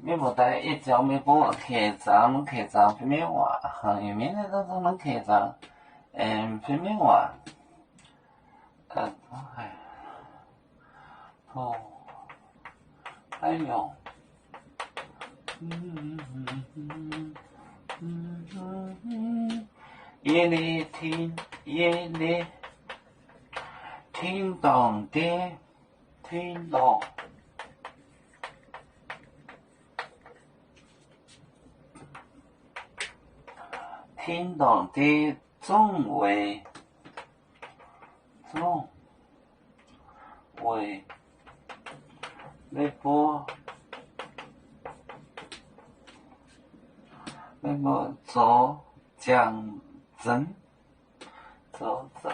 你无带一条没帮我开张，开张平面话，行业面的都是能开张，平面话，哎，哦，还有，夜里听，夜里听懂的，听懂。听懂的中为微波走讲真走讲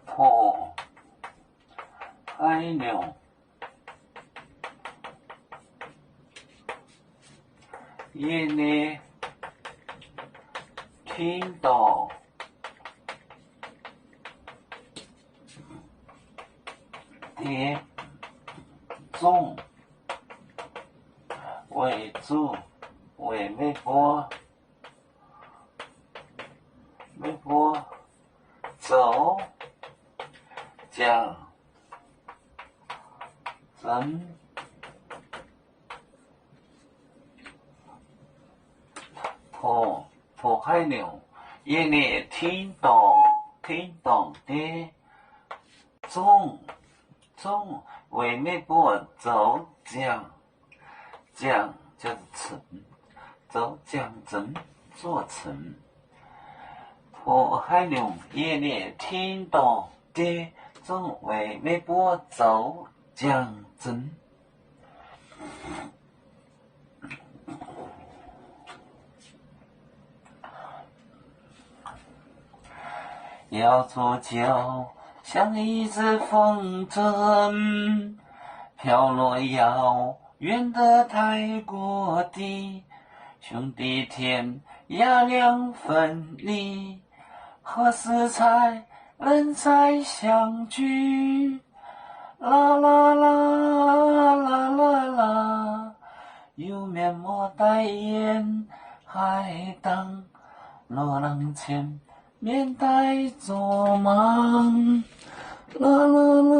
破海流夜里听到的中为主为微波走讲真破海流夜里听懂的中为微波走讲就是成走讲真做成破海流夜里听懂的中为微波走讲真要做酒像一只风筝飘落遥远的泰国地兄弟天涯两分离何时才能再相聚啦啦啦啦啦啦有面膜代言海当罗浪前面带着忙啦啦啦